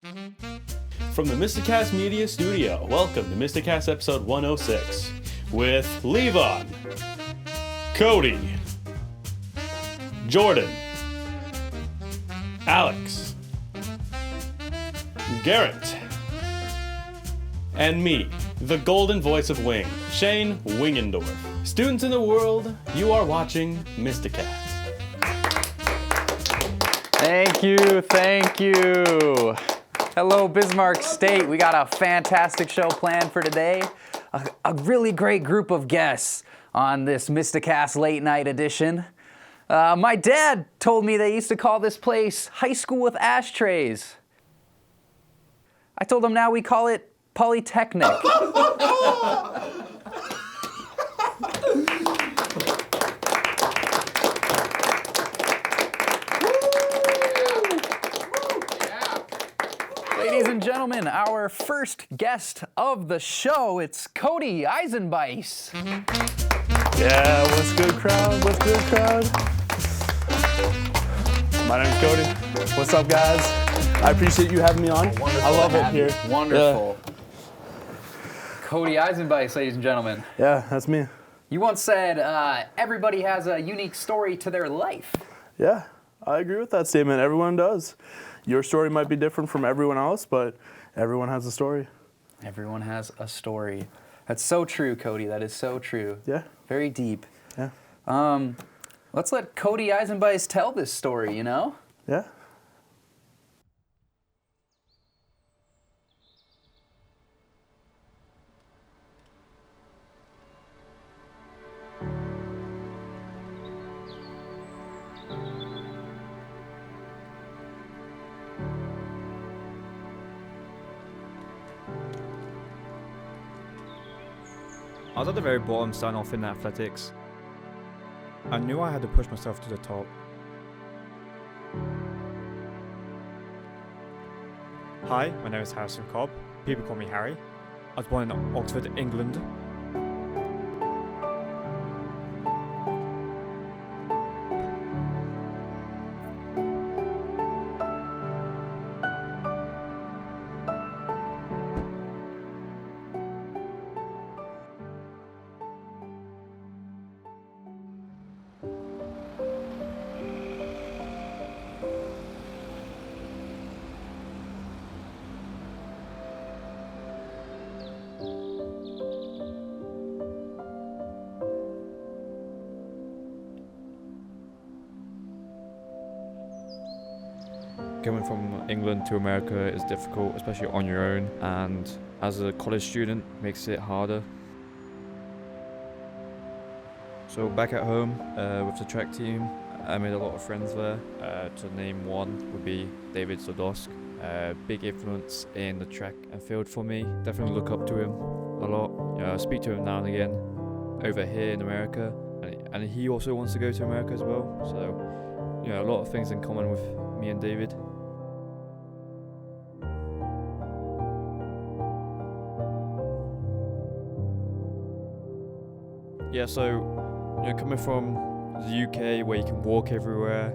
From the MystiCast Media Studio, welcome to MystiCast episode 106 with Levon, Cody, Jordan, Alex, Garrett, and me, the golden voice of Wing, Shane Wingendorf. Students in the world, you are watching MystiCast. Thank you. Hello, Bismarck State. We got a fantastic show planned for today. A really great group of guests on this MystiCast late night edition. My dad told me they used to call this place High School with Ashtrays. I told him now we call it Polytechnic. Ladies and gentlemen, our first guest of the show, it's Cody Eisenbeis. Yeah, what's good, crowd? My name's Cody. What's up, guys? I appreciate you having me on. I love it here. Wonderful. Yeah. Cody Eisenbeis, ladies and gentlemen. Yeah, that's me. You once said everybody has a unique story to their life. Yeah, I agree with that statement. Everyone does. Your story might be different from everyone else, but everyone has a story. Everyone has a story. That's so true, Cody. That is so true. Yeah. Very deep. Yeah. Let's let Cody Eisenbeis tell this story, you know? Yeah. I was at the very bottom starting off in athletics. I knew I had to push myself to the top. Hi, my name is Harrison Cobb. People call me Harry. I was born in Oxford, England. Coming from England to America is difficult, especially on your own, and as a college student makes it harder. So back at home with the track team, I made a lot of friends there. To name one would be David Zodosk. Big influence in the track and field for me. Definitely look up to him a lot. I speak to him now and again over here in America, and he also wants to go to America as well. So, a lot of things in common with me and David. Yeah, so coming from the UK where you can walk everywhere,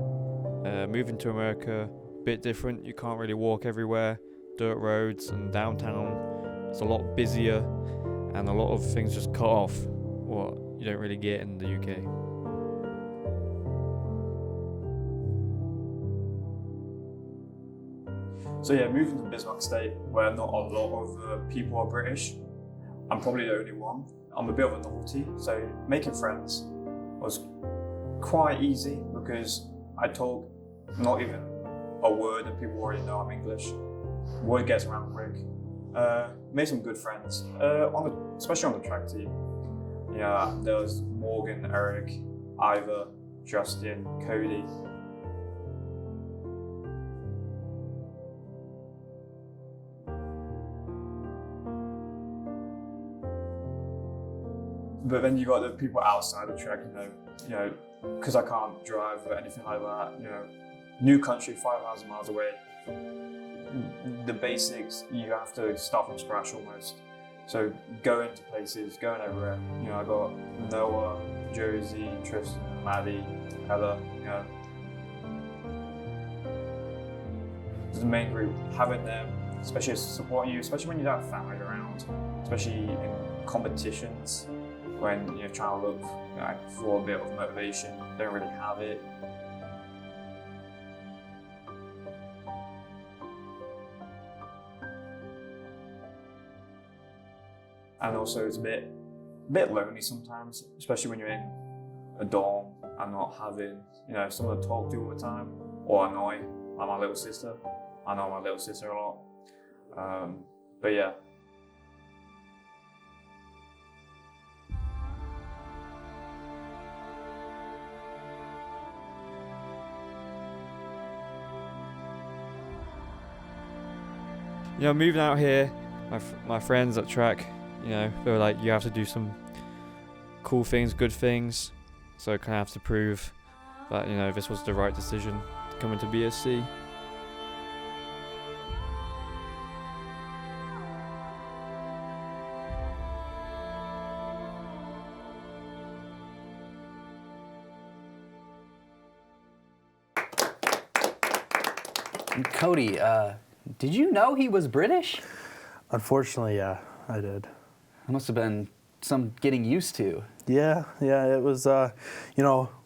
moving to America, a bit different. You can't really walk everywhere. Dirt roads and downtown, it's a lot busier, and a lot of things just cut off what you don't really get in the UK. So yeah, moving to Bismarck State, where not a lot of people are British. I'm probably the only one. I'm a bit of a novelty, so making friends was quite easy because I talk not even a word and people already know I'm English. Word gets around quick. Made some good friends, especially on the track team. Yeah, there was Morgan, Eric, Ivor, Justin, Cody. But then you got the people outside the track, because I can't drive or anything like that, new country, 5,000 miles away. The basics, you have to start from scratch almost. So going to places, going everywhere. I got Noah, Josie, Tristan, Maddie, Heather, It's the main group. Having them, especially to support you, especially when you don't have family around, especially in competitions, when you're trying to look for a bit of motivation, don't really have it. And also it's a bit lonely sometimes, especially when you're in a dorm and not having, someone to talk to all the time, or annoy, like my little sister. I know my little sister a lot. But yeah. Moving out here, my friends at track, they were like, you have to do some cool things, good things. So I kind of have to prove that, this was the right decision to come into BSC. Cody, did you know he was British? Unfortunately, yeah, I did. It must have been some getting used to. Yeah, it was,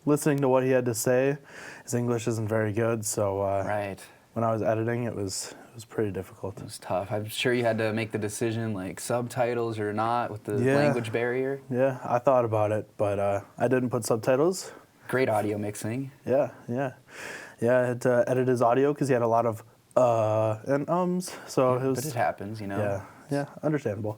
listening to what he had to say. His English isn't very good, so Right. when I was editing, it was pretty difficult. It was tough. I'm sure you had to make the decision, like subtitles or not, with the Yeah. language barrier. Yeah, I thought about it, but I didn't put subtitles. Great audio mixing. Yeah, I had to edit his audio because he had a lot of and ums, so it was. But it happens, Yeah, understandable.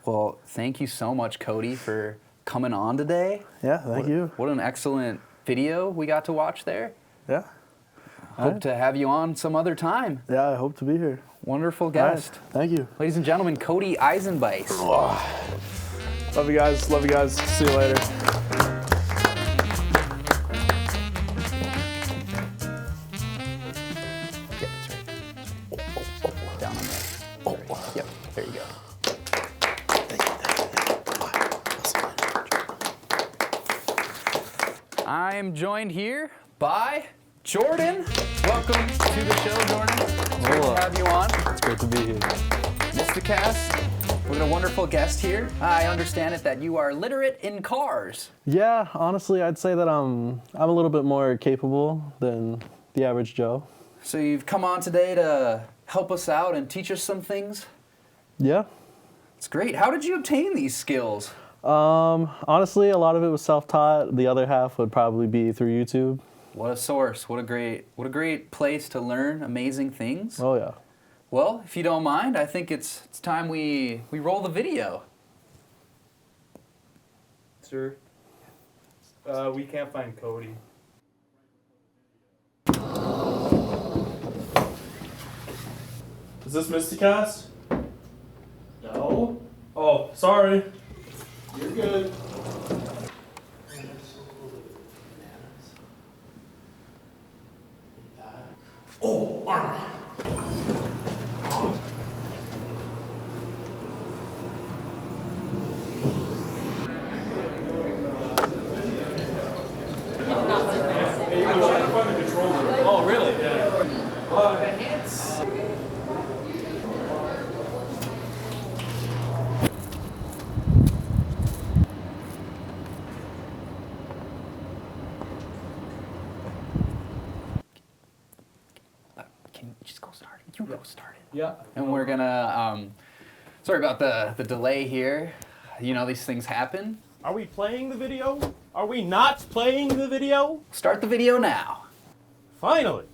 Well, thank you so much, Cody, for coming on today. Yeah, thank you. What an excellent video we got to watch there. Yeah, Hope to have you on some other time. yeah, I hope to be here. Wonderful All right, guest. thank you. Ladies and gentlemen, Cody Eisenbeis. Love you guys. Love you guys. See you later. Yeah, that's right. Down on there. Yep, there you go. I am joined here by Jordan. Welcome to the show, Jordan. It's great to have you on. It's great to be here. MystiCast. We got a wonderful guest here. I understand it that you are literate in cars. Yeah, honestly, I'd say that I'm a little bit more capable than the average Joe. So you've come on today to help us out and teach us some things. Yeah. It's great. How did you obtain these skills? Honestly, a lot of it was self-taught. The other half would probably be through YouTube. What a source. What a great place to learn amazing things. Oh yeah. Well, if you don't mind, I think it's time we roll the video. Sir, we can't find Cody. Is this MystiCast? No. Oh, sorry. You're good. Oh, armor. Oh, really? Yeah. Can you just go start it? You go start it. Yeah. And we're gonna, sorry about the delay here. These things happen. Are we playing the video? Are we not playing the video? Start the video now. Finally.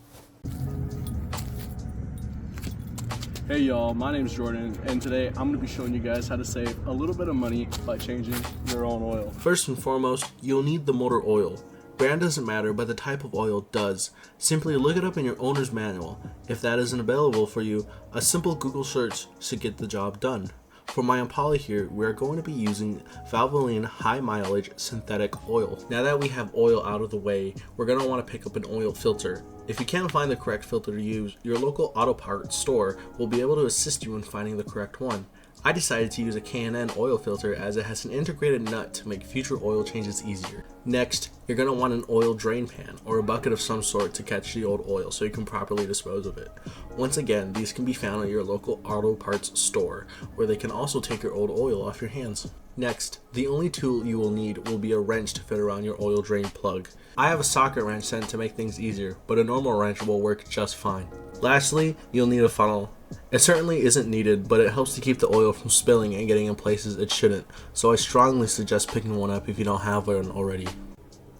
Hey y'all, my name's Jordan, and today I'm going to be showing you guys how to save a little bit of money by changing your own oil. First and foremost, you'll need the motor oil. Brand doesn't matter, but the type of oil does. Simply look it up in your owner's manual. If that isn't available for you, a simple Google search should get the job done. For my Impala here, we're going to be using Valvoline high mileage synthetic oil. Now that we have oil out of the way, we're going to want to pick up an oil filter. If you can't find the correct filter to use, your local auto parts store will be able to assist you in finding the correct one. I decided to use a K&N oil filter as it has an integrated nut to make future oil changes easier. Next, you're going to want an oil drain pan or a bucket of some sort to catch the old oil so you can properly dispose of it. Once again, these can be found at your local auto parts store, where they can also take your old oil off your hands. Next, the only tool you will need will be a wrench to fit around your oil drain plug. I have a socket wrench sent to make things easier, but a normal wrench will work just fine. Lastly, you'll need a funnel. It certainly isn't needed, but it helps to keep the oil from spilling and getting in places it shouldn't, so I strongly suggest picking one up if you don't have one already.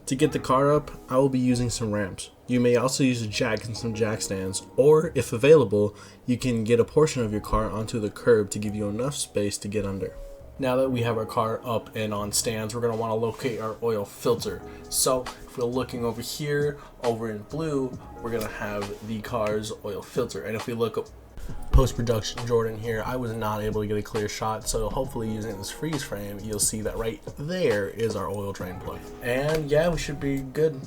To get the car up, I will be using some ramps. You may also use a jack and some jack stands, or if available, you can get a portion of your car onto the curb to give you enough space to get under. Now that we have our car up and on stands, we're going to want to locate our oil filter. So if we're looking over here, over in blue, we're going to have the car's oil filter. And if we look up post-production Jordan here, I was not able to get a clear shot, so hopefully using this freeze frame, you'll see that right there is our oil drain plug. And yeah, we should be good.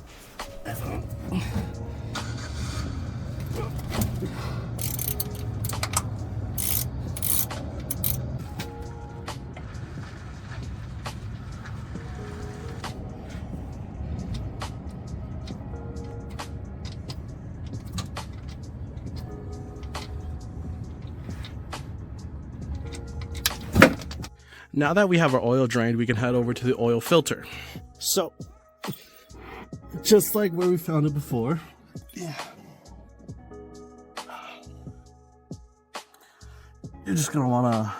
Now that we have our oil drained, we can head over to the oil filter. So, just like where we found it before. Yeah. You're just gonna wanna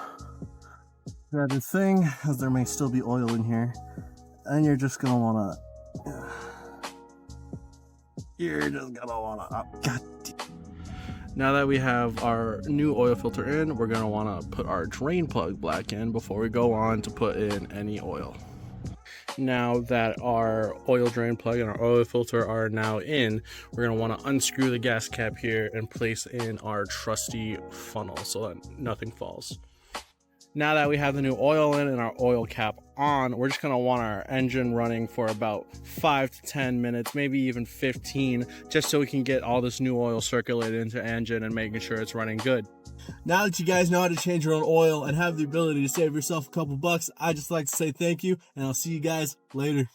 grab your thing, as there may still be oil in here. And you're just gonna wanna, God. Now that we have our new oil filter in, we're going to want to put our drain plug back in before we go on to put in any oil. Now that our oil drain plug and our oil filter are now in, we're going to want to unscrew the gas cap here and place in our trusty funnel so that nothing falls. Now that we have the new oil in and our oil cap on, we're just going to want our engine running for about 5 to 10 minutes, maybe even 15, just so we can get all this new oil circulated into the engine and making sure it's running good. Now that you guys know how to change your own oil and have the ability to save yourself a couple bucks, I'd just like to say thank you, and I'll see you guys later.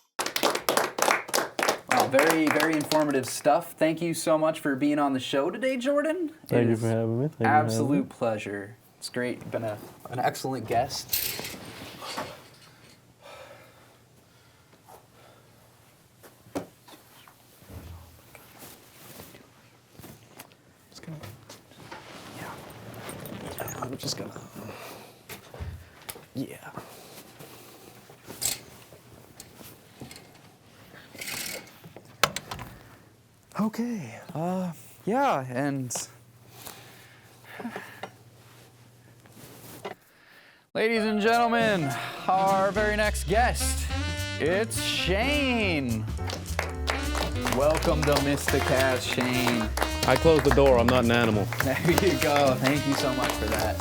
Wow, very, very informative stuff. Thank you so much for being on the show today, Jordan. Thank you for having me. Absolute pleasure. It's great. You've been an excellent guest. I'm just gonna, yeah. Okay. Yeah, and ladies and gentlemen, our very next guest, it's Shane. Welcome to MystiCast, Shane. I closed the door. I'm not an animal. There you go. Thank you so much for that.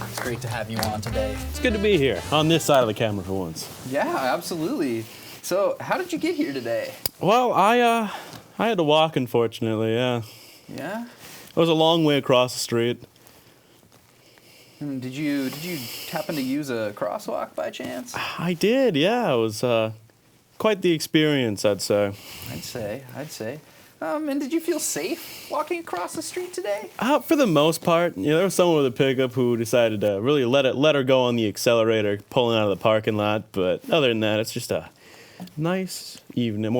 It's great to have you on today. It's good to be here on this side of the camera for once. Yeah, absolutely. So, how did you get here today? Well, I had to walk, unfortunately. Yeah. Yeah. It was a long way across the street. And did you happen to use a crosswalk by chance? I did. Yeah. It was quite the experience, I'd say. I'd say. And did you feel safe walking across the street today? For the most part, there was someone with a pickup who decided to really let her go on the accelerator, pulling out of the parking lot. But other than that, it's just a nice evening,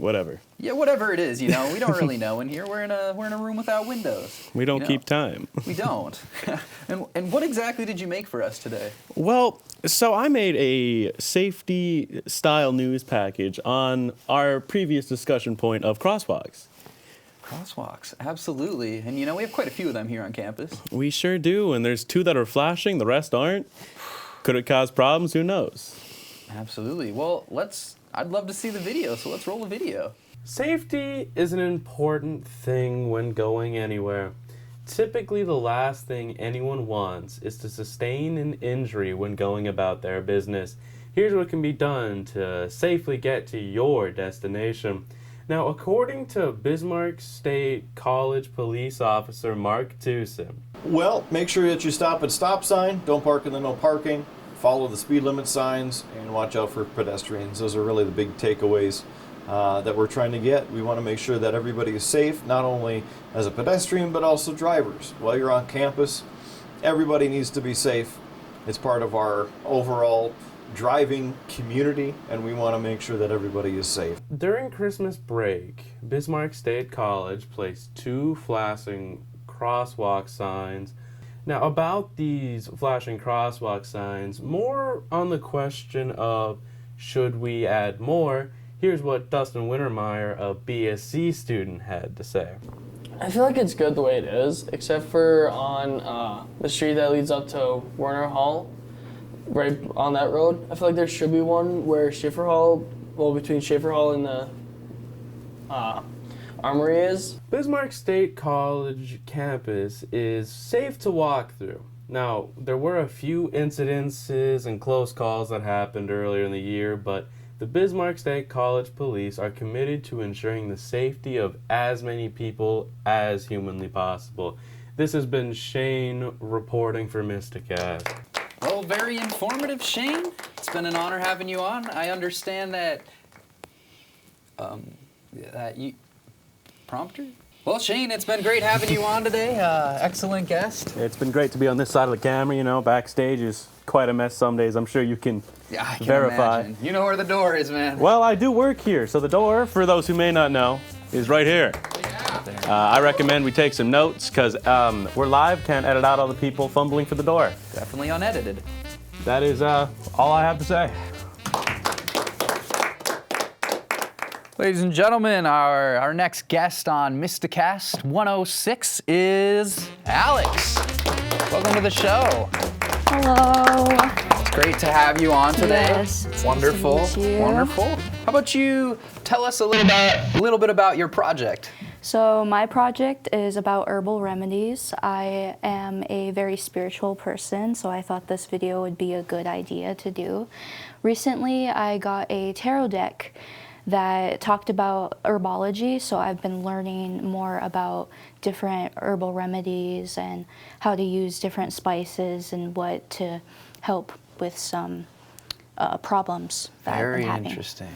whatever. Yeah, whatever it is, we don't really know in here. We're in a room without windows. We don't keep time. We don't. And what exactly did you make for us today? Well, so I made a safety-style news package on our previous discussion point of crosswalks. Crosswalks, absolutely. And we have quite a few of them here on campus. We sure do, and there's 2 that are flashing, the rest aren't. Could it cause problems? Who knows? Absolutely. Well, I'd love to see the video, so let's roll the video. Safety is an important thing when going anywhere. Typically, the last thing anyone wants is to sustain an injury when going about their business. Here's what can be done to safely get to your destination. Now, according to Bismarck State College police officer Mark Tucson, Well, make sure that you stop at stop sign, don't park in the no parking, follow the speed limit signs, and watch out for pedestrians. Those are really the big takeaways that we're trying to get. We want to make sure that everybody is safe, not only as a pedestrian, but also drivers. While you're on campus, everybody needs to be safe. It's part of our overall driving community, and we want to make sure that everybody is safe. During Christmas break, Bismarck State College placed 2 flashing crosswalk signs. Now, about these flashing crosswalk signs, more on the question of should we add more, here's what Dustin Wintermeyer, a BSc student, had to say. I feel like it's good the way it is, except for on the street that leads up to Werner Hall, right on that road. I feel like there should be one where Schaefer Hall, well, between Schaefer Hall and the Armory is. Bismarck State College campus is safe to walk through. Now, there were a few incidences and close calls that happened earlier in the year, but the Bismarck State College police are committed to ensuring the safety of as many people as humanly possible. This has been Shane reporting for MystiCast. Well, very informative, Shane. It's been an honor having you on. I understand that, you... Prompter? Well, Shane, it's been great having you on today. Excellent guest. It's been great to be on this side of the camera. You know, backstage is quite a mess some days. I'm sure you can I can verify. Imagine. You know where the door is, man. Well, I do work here, so the door, for those who may not know, is right here. I recommend we take some notes because we're live, can't edit out all the people fumbling for the door. Definitely unedited. That is all I have to say. Ladies and gentlemen, our next guest on MystiCast 106 is Alex. Welcome to the show. Hello. It's great to have you on today. Yes, it's Wonderful. nice to meet you. Wonderful. How about you tell us a little bit about your project? So my project is about herbal remedies. I am a very spiritual person, so I thought this video would be a good idea to do. Recently, I got a tarot deck that talked about herbology, so I've been learning more about different herbal remedies and how to use different spices and what to help with some problems that I've been having. Very interesting.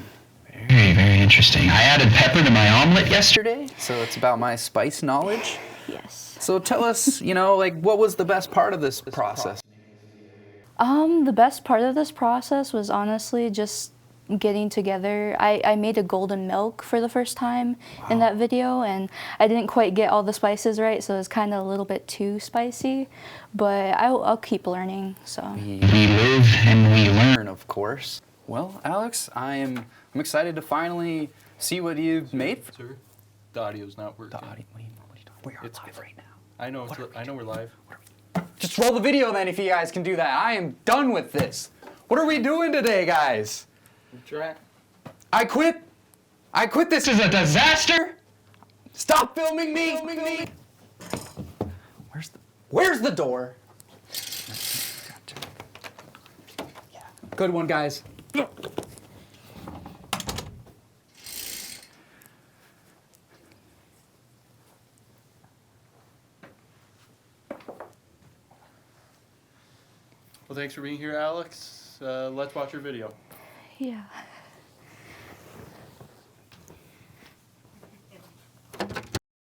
Very interesting. I added pepper to my omelet yesterday, so it's about my spice knowledge. Yes. So tell us, what was the best part of this process? The best part of this process was honestly just getting together. I made a golden milk for the first time in that video, and I didn't quite get all the spices right, so it's kind of a little bit too spicy, but I'll keep learning. So we live and we learn, of course. Well, Alex, I'm excited to finally see what you've made. Sir, the audio's not working. The audio. What are you talking? We are live right now. I know. I know we're live. Just roll the video then, if you guys can do that. I am done with this. What are we doing today, guys? I quit. This is a disaster. Stop filming me. Where's the door? Yeah. Good one, guys. Well, thanks for being here, Alex. Let's watch your video. yeah.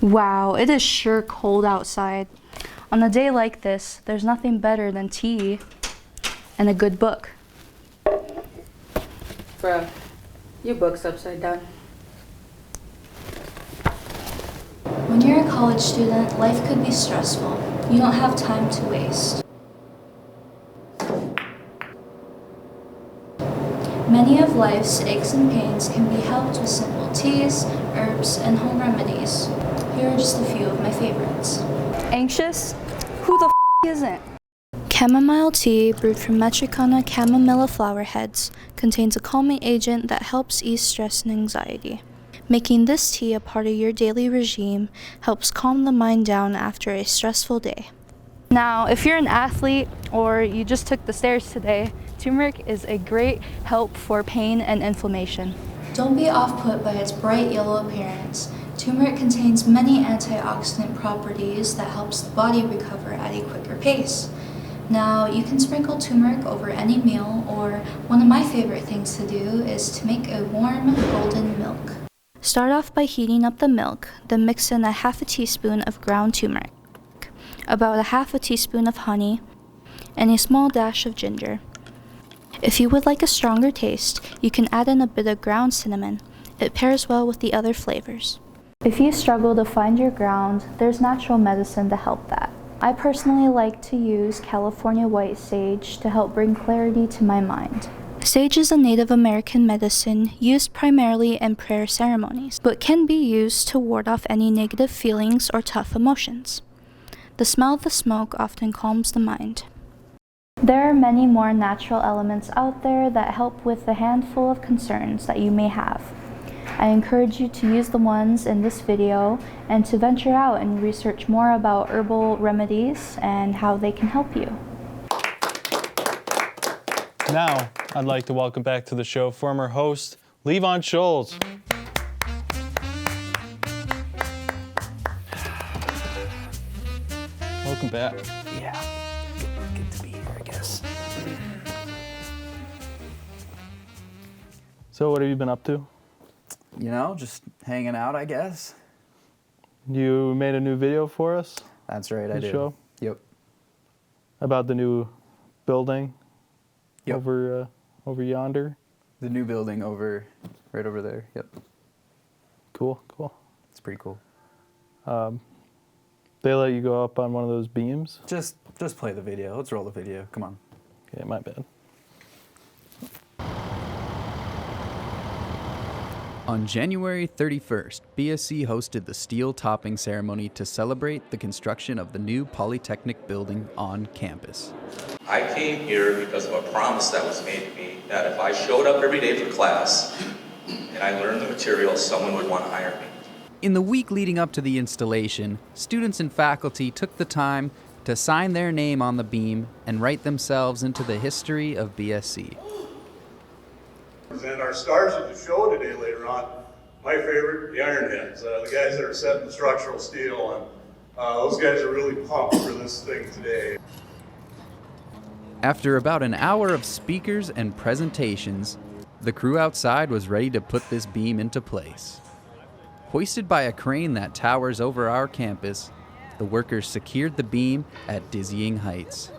Wow, it is sure cold outside. On a day like this, there's nothing better than tea and a good book. Bruh, your book's upside down. When you're a college student, life could be stressful. You don't have time to waste. Many of life's aches and pains can be helped with simple teas, herbs, and home remedies. Here are just a few of my favorites. Anxious? Who the isn't? Chamomile tea, brewed from Metricana chamomilla flower heads, contains a calming agent that helps ease stress and anxiety. Making this tea a part of your daily regime helps calm the mind down after a stressful day. Now, if you're an athlete or you just took the stairs today, turmeric is a great help for pain and inflammation. Don't be off-put by its bright yellow appearance. Turmeric contains many antioxidant properties that helps the body recover at a quicker pace. Now, you can sprinkle turmeric over any meal, or one of my favorite things to do is to make a warm golden milk. Start off by heating up the milk, then mix in a half a teaspoon of ground turmeric, about a half a teaspoon of honey, and a small dash of ginger. If you would like a stronger taste, you can add in a bit of ground cinnamon. It pairs well with the other flavors. If you struggle to find your ground, there's natural medicine to help that. I personally like to use California white sage to help bring clarity to my mind. Sage is a Native American medicine used primarily in prayer ceremonies, but can be used to ward off any negative feelings or tough emotions. The smell of the smoke often calms the mind. There are many more natural elements out there that help with the handful of concerns that you may have. I encourage you to use the ones in this video and to venture out and research more about herbal remedies and how they can help you. Now, I'd like to welcome back to the show former host, Levon Schultz. Welcome back. Yeah, good to be here, I guess. So what have you been up to? You know, just hanging out, I guess. You made a new video for us? That's right, I do. Show? Yep. About the new building? Yep. Over yonder? The new building right over there, yep. Cool. It's pretty cool. They let you go up on one of those beams? Just play the video. Let's roll the video. Come on. Okay, my bad. On January 31st, BSC hosted the steel topping ceremony to celebrate the construction of the new Polytechnic building on campus. I came here because of a promise that was made to me that if I showed up every day for class and I learned the material, someone would want to hire me. In the week leading up to the installation, students and faculty took the time to sign their name on the beam and write themselves into the history of BSC. And our stars of the show today later on, my favorite, the Ironheads, the guys that are setting the structural steel, and those guys are really pumped for this thing today. After about an hour of speakers and presentations, the crew outside was ready to put this beam into place. Hoisted by a crane that towers over our campus, the workers secured the beam at dizzying heights.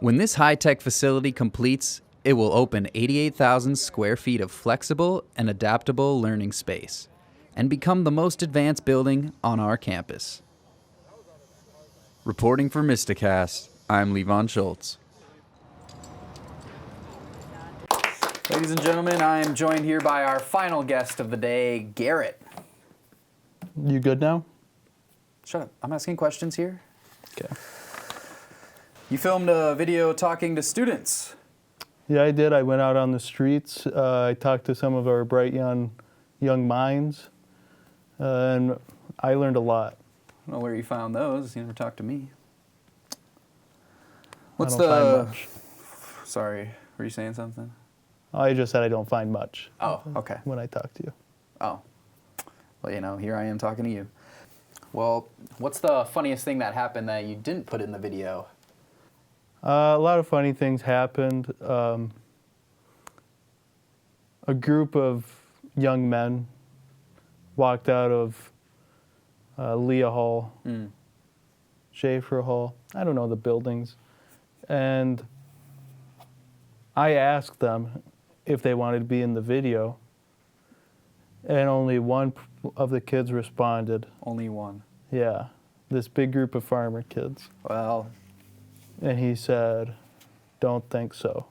When this high-tech facility completes, it will open 88,000 square feet of flexible and adaptable learning space and become the most advanced building on our campus. Reporting for MystiCast, I'm Levon Schultz. Ladies and gentlemen, I am joined here by our final guest of the day, Garrett. You good now? Shut up. I'm asking questions here. Okay. You filmed a video talking to students. Yeah, I did. I went out on the streets. I talked to some of our bright young minds, and I learned a lot. I don't know where you found those. You never talked to me. What's I don't find much. Sorry, were you saying something? I just said I don't find much. Oh, okay. When I talk to you. Oh. Well, you know, here I am talking to you. Well, what's the funniest thing that happened that you didn't put in the video? A lot of funny things happened. A group of young men walked out of Leah Hall, Schaefer Hall, I don't know the buildings, and I asked them if they wanted to be in the video, and only one of the kids responded. Only one? Yeah, this big group of farmer kids. Well. And he said, don't think so.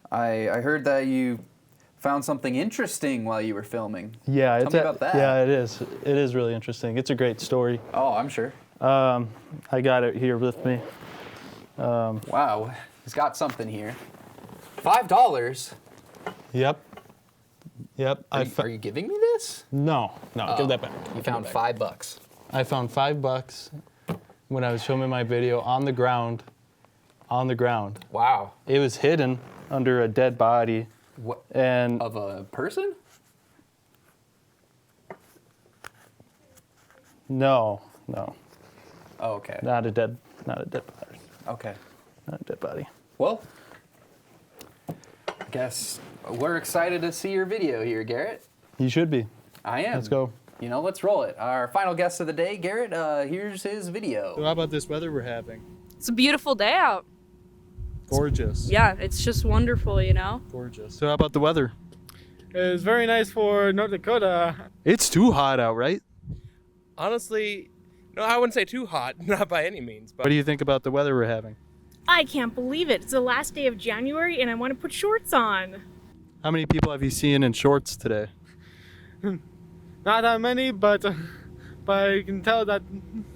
I heard that you found something interesting while you were filming. Yeah, Tell me about that. Yeah, it is. It is really interesting. It's a great story. Oh, I'm sure. I got it here with me. Wow, he's got something here. $5? Yep. Yep. Are you giving me this? No, give that back. You found $5. I found $5 when I was filming my video on the ground. On the ground. Wow. It was hidden under a dead body. What? And of a person? No. Oh, okay. Not a dead body. Okay. Not a dead body. Well, I guess we're excited to see your video here, Garrett. You should be. I am. Let's go. You know, let's roll it. Our final guest of the day, Garrett, here's his video. So how about this weather we're having? It's a beautiful day out. Gorgeous. Yeah, it's just wonderful, you know? Gorgeous. So how about the weather? It's very nice for North Dakota. It's too hot out, right? Honestly, no, I wouldn't say too hot, not by any means. But What do you think about the weather we're having? I can't believe it. It's the last day of January and I want to put shorts on. How many people have you seen in shorts today? Not that many, but I can tell that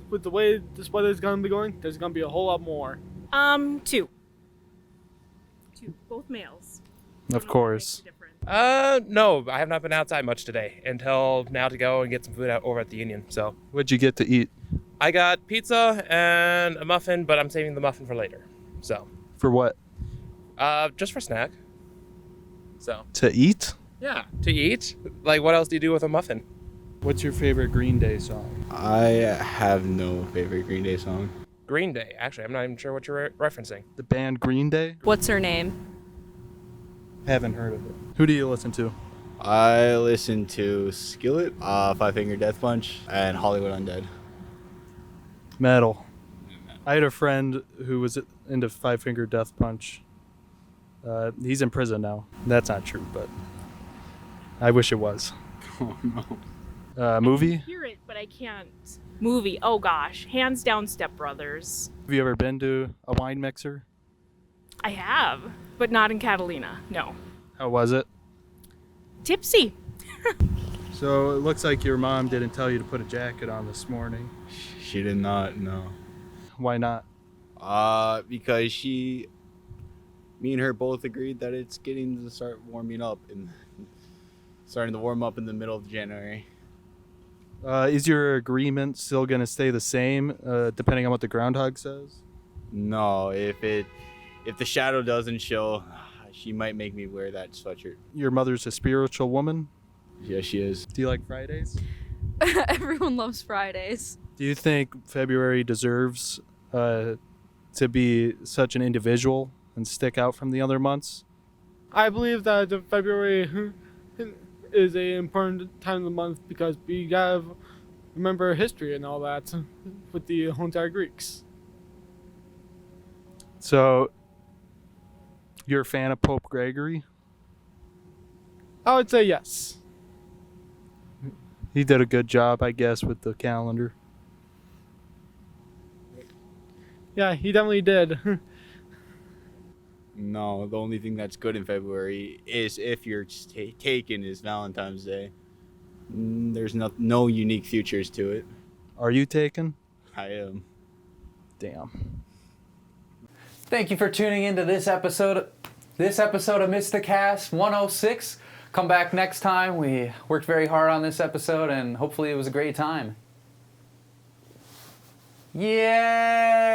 with the way this weather is going to be going, there's going to be a whole lot more. 2. Both males. Of course. no, I have not been outside much today until now to go and get some food out over at the Union. So What'd you get to eat? I got pizza and a muffin, but I'm saving the muffin for later. So For what? just for snack. So To eat? yeah, to eat. Like, what else do you do with a muffin? What's your favorite Green Day song? I have no favorite Green Day song. Green Day. Actually, I'm not even sure what you're referencing. The band Green Day? What's her name? Haven't heard of it. Who do you listen to? I listen to Skillet, Five Finger Death Punch, and Hollywood Undead. Metal. I had a friend who was into Five Finger Death Punch. He's in prison now. That's not true, but I wish it was. Oh no. Movie? I hear it, but I can't. Movie. Oh gosh, hands down, Step Brothers. Have you ever been to a wine mixer? I have, but not in Catalina. No. How was it? Tipsy. So it looks like your mom didn't tell you to put a jacket on this morning. She did not, no. Why not? Because me and her both agreed that it's getting to start warming up and starting to warm up in the middle of January. Is your agreement still going to stay the same depending on what the groundhog says? No, if the shadow doesn't show, she might make me wear that sweatshirt. Your mother's a spiritual woman? Yeah, she is. Do you like Fridays? Everyone loves Fridays. Do you think February deserves to be such an individual and stick out from the other months? I believe that February is an important time of the month because we gotta remember history and all that with the entire Greeks. So, you're a fan of Pope Gregory? I would say yes. He did a good job, I guess, with the calendar. Yeah, he definitely did. No, the only thing that's good in February is if you're taken is Valentine's Day. There's no unique features to it. Are you taken? I am. Damn. Thank you for tuning into this episode of MystiCast 106. Come back next time. We worked very hard on this episode and hopefully it was a great time. Yeah.